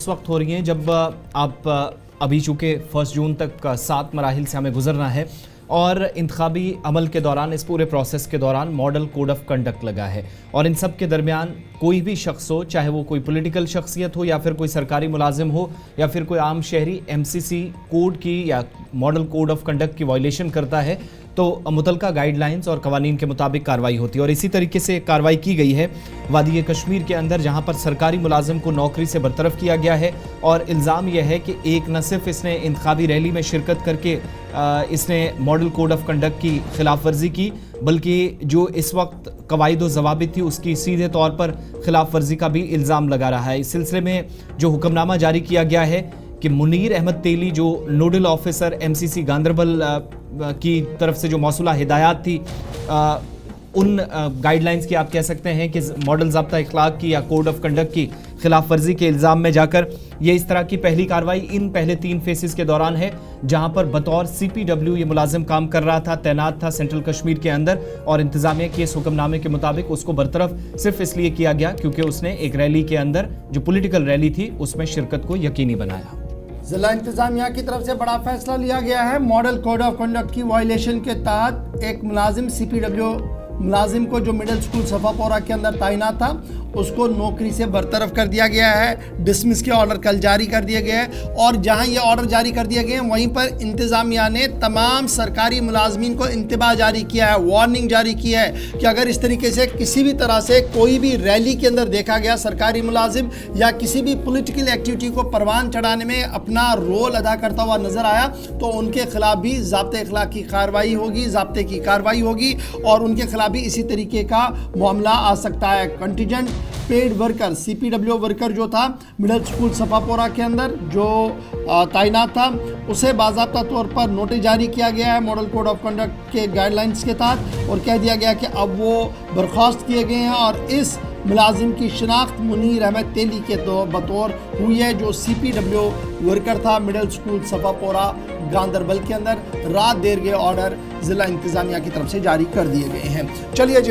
इस वक्त हो रही हैं जब आप अभी चूँकि 1 जून तक 7 मराहिल से हमें गुजरना है और इंतखाबी अमल के दौरान इस पूरे प्रोसेस के दौरान मॉडल कोड ऑफ कंडक्ट लगा है और इन सब के दरमियान कोई भी शख्स हो, चाहे वो कोई पॉलिटिकल शख्सियत हो या फिर कोई सरकारी मुलाजिम हो या फिर कोई आम शहरी एमसीसी कोड की या मॉडल कोड ऑफ कंडक्ट की वायलेशन करता है तो मुतलका गाइडलाइंस और कवानीन के मुताबिक कार्रवाई होती है। और इसी तरीके से कार्रवाई की गई है वादी कश्मीर के अंदर, जहां पर सरकारी मुलाजिम को नौकरी से बरतरफ किया गया है और इल्ज़ाम यह है कि एक न सिर्फ इसने इंतखाबी रैली में शिरकत करके इसने मॉडल कोड ऑफ कंडक्ट की खिलाफ वर्जी की, बल्कि जो इस वक्त कवायद व ज़वाबित थी उसकी सीधे तौर पर खिलाफ वर्जी का भी इल्ज़ाम लगा रहा है। इस सिलसिले में जो हुक्मनामा जारी किया गया है कि मुनीर अहमद तेली जो नोडल ऑफिसर एमसीसी गांदरबल की तरफ से जो मौसूला हिदायत थी, उन गाइडलाइंस की आप कह सकते हैं कि मॉडल ज़ाब्ता इखलाक की या कोड ऑफ कंडक्ट की खिलाफ वर्जी के इल्ज़ाम में जाकर ये इस तरह की पहली कार्रवाई इन पहले 3 फेसेस के दौरान है, जहां पर बतौर CPW ये मुलाजिम काम कर रहा था, तैनात था सेंट्रल कश्मीर के अंदर और इंतजामिया के इस हुक्मनामे के मुताबिक उसको बरतरफ सिर्फ इसलिए किया गया क्योंकि उसने एक रैली के अंदर जो पॉलिटिकल रैली थी उसमें शिरकत को यकीनी बनाया। जिला इंतजामिया की तरफ से बड़ा फैसला लिया गया है। मॉडल कोड ऑफ कंडक्ट की वायलेशन के तहत एक मुलाजिम CPW मुलाजिम को जो मिडिल स्कूल सफापोरा के अंदर तैनात था उसको नौकरी से बरतरफ कर दिया गया है। डिसमिस के ऑर्डर कल जारी कर दिए गए हैं और जहां ये ऑर्डर जारी कर दिए गए हैं वहीं पर इंतज़ामिया ने तमाम सरकारी मुलाजमीन को इंतबाह जारी किया है, वार्निंग जारी की है कि अगर इस तरीके से किसी भी तरह से कोई भी रैली के अंदर देखा गया सरकारी मुलाजिम या किसी भी पॉलिटिकल एक्टिविटी को परवान चढ़ाने में अपना रोल अदा करता हुआ नजर आया तो उनके खिलाफ भी ज़ाब्ते इखलाक की कार्रवाई होगी, ज़ाब्ते की कार्रवाई होगी और उनके खिलाफ भी इसी तरीके का मामला आ सकता है। Contingent paid worker CPW worker जो था मिडिल स्कूल सफापोरा के अंदर जो तैनात था उसे बाज़ाब्ता तौर पर नोटिस जारी किया गया है मॉडल कोड ऑफ कंडक्ट के गाइडलाइंस के तहत और कह दिया गया कि अब वो बर्खास्त किए गए हैं और इस मुलाजिम की शिनाख्त मुनीर अहमद तेली के बतौर हुई है जो CPW वर्कर था मिडिल स्कूल सफापोरा गांदरबल के अंदर। रात देर गए ऑर्डर ज़िला इंतज़ामिया की तरफ से जारी कर दिए गए हैं। चलिए जी।